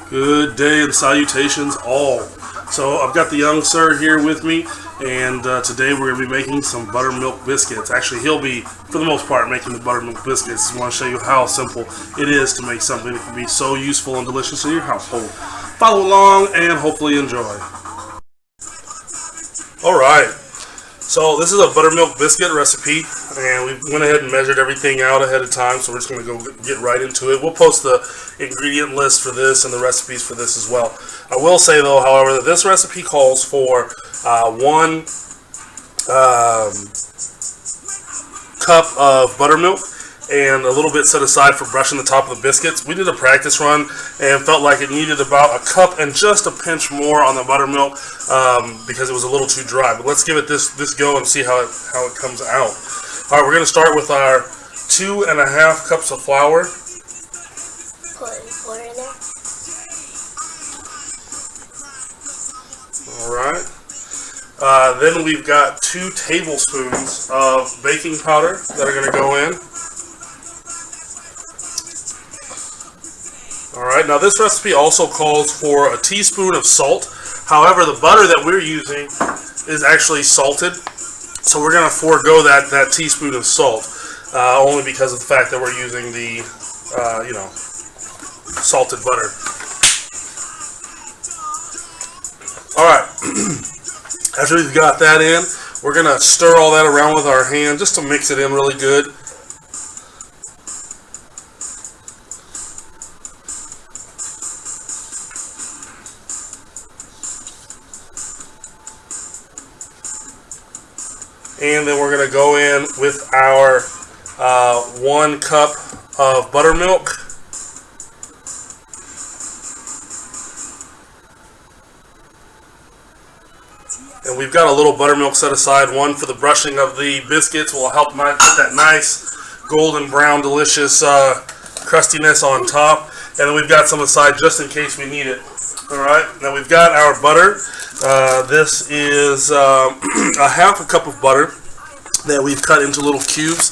Good day and salutations all. So I've got the young sir here with me, and today we're going to be making some buttermilk biscuits. Actually, he'll be, for the most part, making the buttermilk biscuits. I want to show you how simple it is to make something that can be so useful and delicious in your household. Follow along and hopefully enjoy. Alright, so this is a buttermilk biscuit recipe, and we went ahead and measured everything out ahead of time, so we're just going to go get right into it. We'll post the ingredient list for this and the recipes for this as well. I will say though, however, that this recipe calls for 1 cup of buttermilk and a little bit set aside for brushing the top of the biscuits. We did a practice run and felt like it needed about a cup and just a pinch more on the buttermilk because it was a little too dry. But let's give it this go and see how it comes out. All right, we're going to start with our 2.5 cups of flour. Put water in there. All right. Then we've got 2 tablespoons of baking powder that are going to go in. Alright, now this recipe also calls for a teaspoon of salt. However, the butter that we're using is actually salted, so we're going to forego that teaspoon of salt, only because of the fact that we're using the, salted butter. Alright, after we've got that in, we're going to stir all that around with our hand just to mix it in really good. And then we're going to go in with our 1 cup of buttermilk. And we've got a little buttermilk set aside, one for the brushing of the biscuits. Will help get that nice golden brown delicious crustiness on top. And then we've got some aside just in case we need it. Alright, now we've got our butter. This is a 1/2 cup of butter that we've cut into little cubes.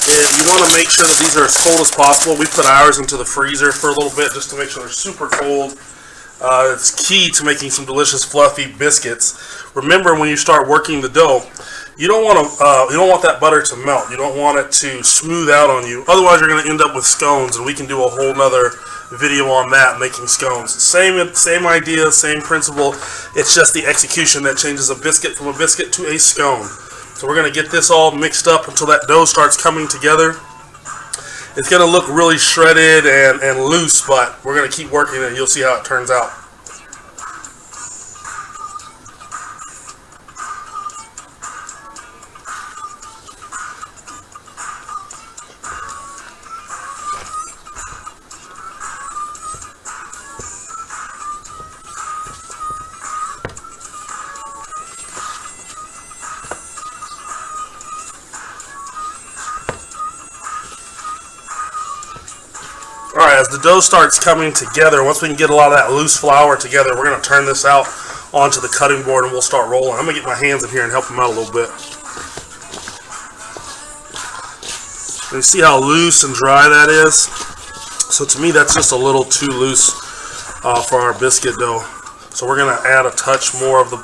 And you want to make sure that these are as cold as possible. We put ours into the freezer for a little bit just to make sure they're super cold. It's key to making some delicious fluffy biscuits. Remember, when you start working the dough, you don't want that butter to melt. You don't want it to smooth out on you. Otherwise, you're going to end up with scones, and we can do a whole nother video on that, making scones. Same idea, same principle. It's just the execution that changes a biscuit from a biscuit to a scone. So we're going to get this all mixed up until that dough starts coming together. It's going to look really shredded and loose, but we're going to keep working it and you'll see how it turns out. Alright, as the dough starts coming together, once we can get a lot of that loose flour together, we're going to turn this out onto the cutting board and we'll start rolling. I'm going to get my hands in here and help them out a little bit. You see how loose and dry that is? So to me, that's just a little too loose for our biscuit dough. So we're going to add a touch more of the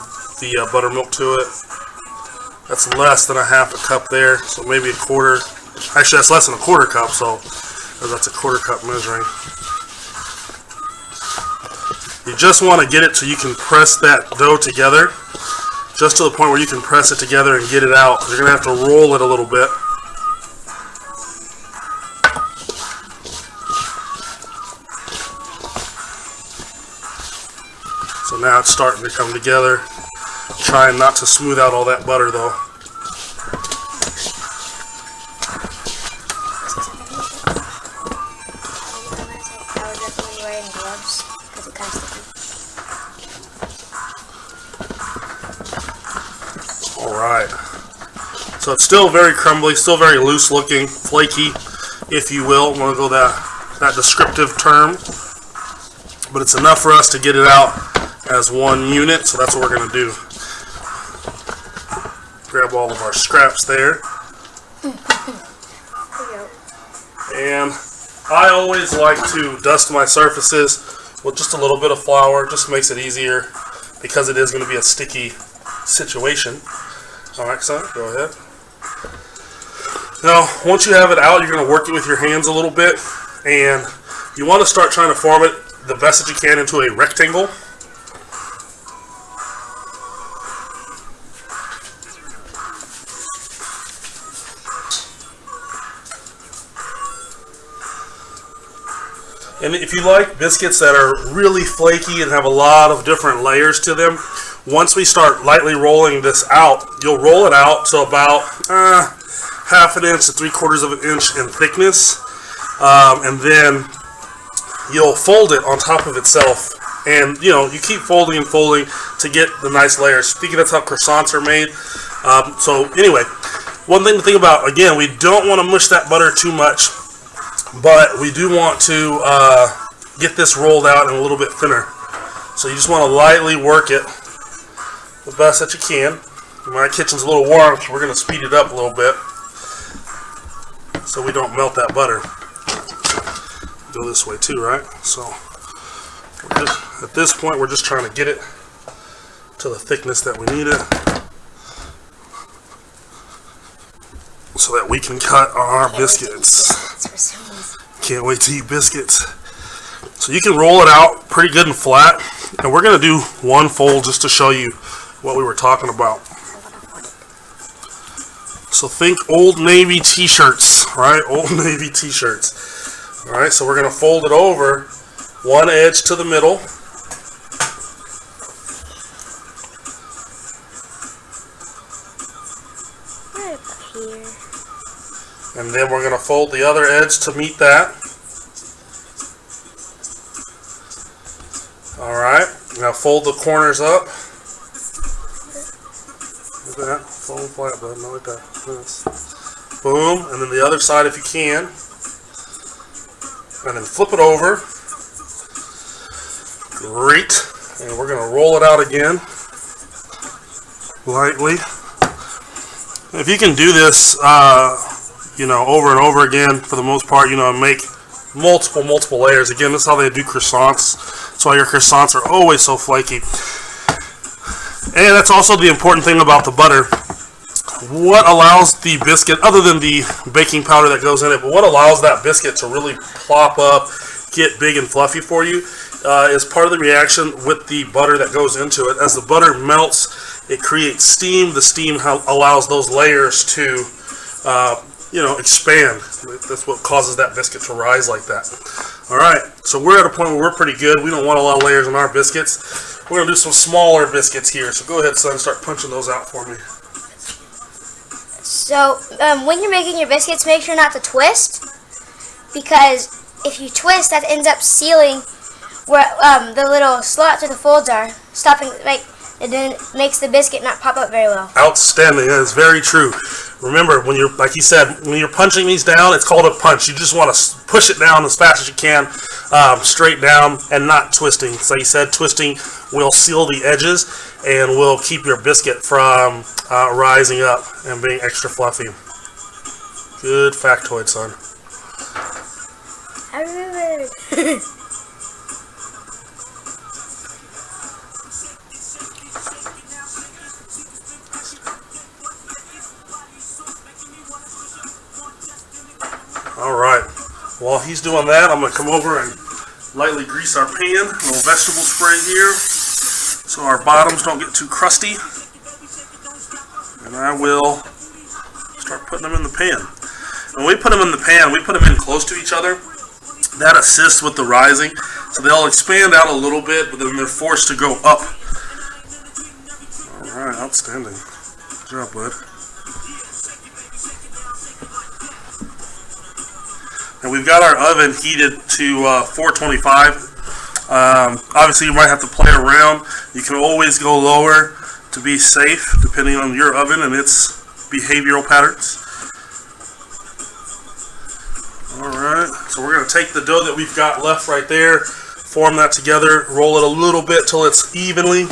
buttermilk to it. That's less than a 1/2 cup there, so maybe a quarter. Actually, that's less than a 1/4 cup, so that's a 1/4 cup measuring. You just want to get it so you can press that dough together, just to the point where you can press it together and get it out, because you're going to have to roll it a little bit. So now it's starting to come together. Trying not to smooth out all that butter though. Alright, so it's still very crumbly, still very loose looking, flaky, if you will. I'm going to go that descriptive term. But it's enough for us to get it out as one unit, so that's what we're going to do. Grab all of our scraps there. And I always like to dust my surfaces with just a little bit of flour. Just makes it easier because it is going to be a sticky situation. Alright, son, go ahead. Now, once you have it out, you're going to work it with your hands a little bit, and you want to start trying to form it the best that you can into a rectangle. And if you like biscuits that are really flaky and have a lot of different layers to them, once we start lightly rolling this out, you'll roll it out to about half an inch to 3/4 of an inch in thickness, and then you'll fold it on top of itself. And you know, you keep folding and folding to get the nice layers. Thinking that's how croissants are made. So anyway, one thing to think about, again, we don't want to mush that butter too much, but we do want to get this rolled out and a little bit thinner. So you just want to lightly work it the best that you can. My kitchen's a little warm, so we're going to speed it up a little bit so we don't melt that butter. Go this way too, right? So at this point, we're just trying to get it to the thickness that we need it, so that we can cut our biscuits. Can't wait to eat biscuits. So you can roll it out pretty good and flat, and we're going to do one fold just to show you what we were talking about. So think Old Navy t-shirts, right? Old Navy t-shirts. All right, so we're going to fold it over, one edge to the middle. Right about here. And then we're going to fold the other edge to meet that. Alright, now fold the corners up. Like that. Fold flat, bud. Not like that. This. Boom. And then the other side if you can. And then flip it over. Great. And we're going to roll it out again. Lightly. If you can do this, you know, over and over again, for the most part, you know, and make multiple layers. Again, this is how they do croissants. That's why your croissants are always so flaky. And that's also the important thing about the butter. What allows the biscuit, other than the baking powder that goes in it, but what allows that biscuit to really plop up, get big and fluffy for you, is part of the reaction with the butter that goes into it. As the butter melts, it creates steam. The steam allows those layers to you know, expand. That's what causes that biscuit to rise like that. Alright, so we're at a point where we're pretty good. We don't want a lot of layers in our biscuits. We're going to do some smaller biscuits here. So go ahead, son, start punching those out for me. So when you're making your biscuits, make sure not to twist, because if you twist, that ends up sealing where the little slots or the folds are, stopping, like, and then it makes the biscuit not pop up very well. Outstanding. That is very true. Remember, when you're, like you said, when you're punching these down, it's called a punch. You just want to push it down as fast as you can, straight down, and not twisting. So you said twisting will seal the edges and will keep your biscuit from rising up and being extra fluffy. Good factoid, son. I remember. Alright, while he's doing that, I'm going to come over and lightly grease our pan. A little vegetable spray here, so our bottoms don't get too crusty. And I will start putting them in the pan. When we put them in the pan, we put them in close to each other. That assists with the rising. So they'll expand out a little bit, but then they're forced to go up. Alright, outstanding. Good job, bud. And we've got our oven heated to 425. Obviously, you might have to play around. You can always go lower to be safe, depending on your oven and its behavioral patterns. Alright, so we're going to take the dough that we've got left right there, form that together, roll it a little bit till it's evenly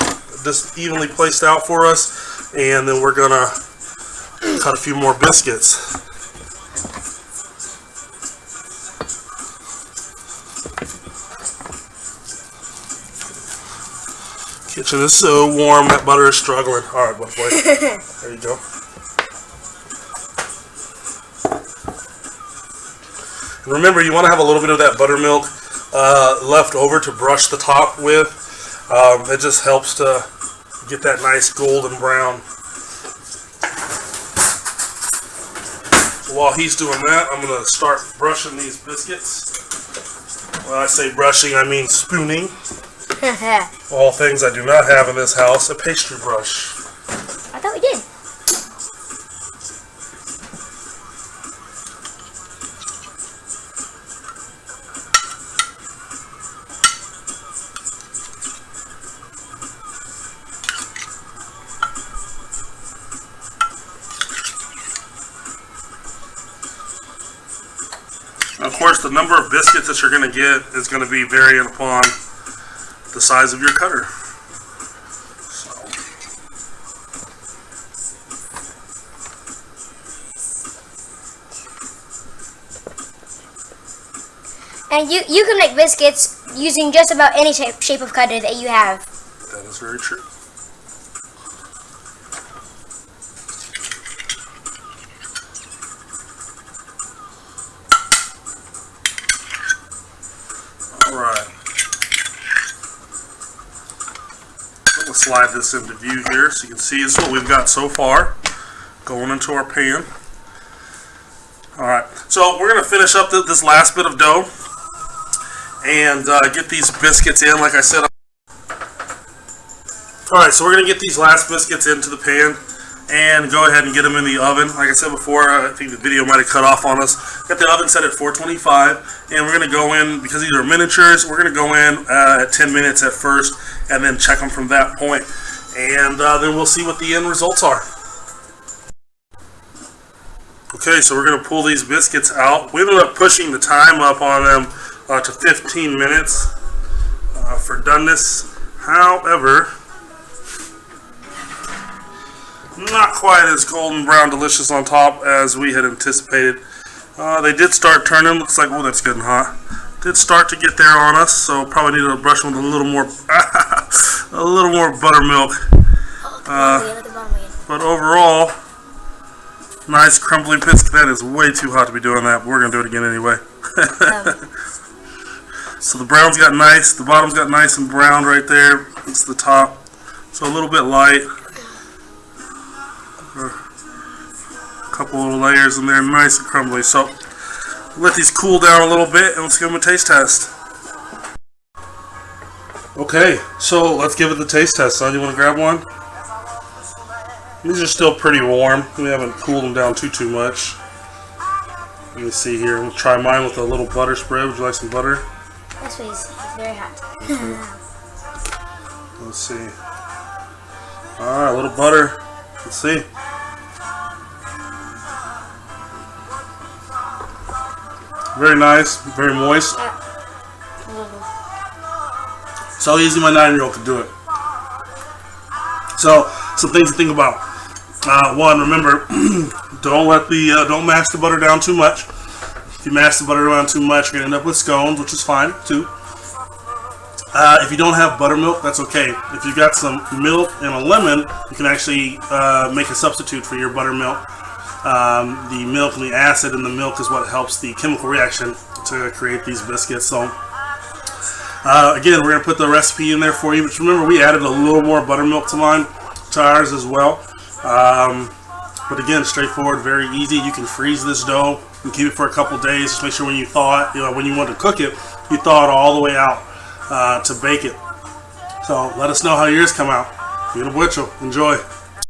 placed out for us, and then we're going to cut a few more biscuits. Kitchen is so warm, that butter is struggling. Alright, boy. There you go. And remember, you want to have a little bit of that buttermilk left over to brush the top with. It just helps to get that nice golden brown. So while he's doing that, I'm going to start brushing these biscuits. When I say brushing, I mean spooning. All things I do not have in this house, a pastry brush. I thought we did. Of course, the number of biscuits that you're going to get is going to be varying upon the size of your cutter. So. And you can make biscuits using just about any shape of cutter that you have. That is very true. Alright. We'll slide this into view here so you can see this is what we've got so far going into our pan. Alright, so we're going to finish up this last bit of dough and get these biscuits in, like I said. Alright, so we're going to get these last biscuits into the pan and go ahead and get them in the oven. Like I said before, I think the video might have cut off on us. Got the oven set at 425, and we're going to go in, because these are miniatures, we're going to go in at 10 minutes at first, and then check them from that point. And then we'll see what the end results are. Okay, so we're going to pull these biscuits out. We ended up pushing the time up on them to 15 minutes for doneness. However, not quite as golden brown delicious on top as we had anticipated. They did start turning. Looks like, oh, that's good and hot. Did start to get there on us, so probably need to brush them with a little more a little more buttermilk. But overall, nice crumbly biscuit. That is way too hot to be doing that, but we're going to do it again anyway. So the brown's got nice, the bottom's got nice and brown right there. It's the top. So a little bit light. A couple of layers in there, nice and crumbly. So let these cool down a little bit and let's give them a taste test. Okay, so let's give it the taste test, son. You want to grab one? These are still pretty warm. We haven't cooled them down too much. Let me see here. We'll try mine with a little butter spray. Would you like some butter? Yes, please. It's very hot. Let's see. Alright, a little butter. Let's see. Very nice, very moist. So easy my 9-year-old could do it. So, some things to think about. One, remember, don't mash the butter down too much. If you mash the butter down too much, you're gonna end up with scones, which is fine too. If you don't have buttermilk, that's okay. If you've got some milk and a lemon, you can actually make a substitute for your buttermilk. The milk and the acid in the milk is what helps the chemical reaction to create these biscuits. So again, we're going to put the recipe in there for you, but remember we added a little more buttermilk to ours as well. But again, straightforward, very easy. You can freeze this dough and keep it for a couple days. Just make sure when you thaw it, when you want to cook it, you thaw it all the way out to bake it. So let us know how yours come out. Be a butcher. Enjoy.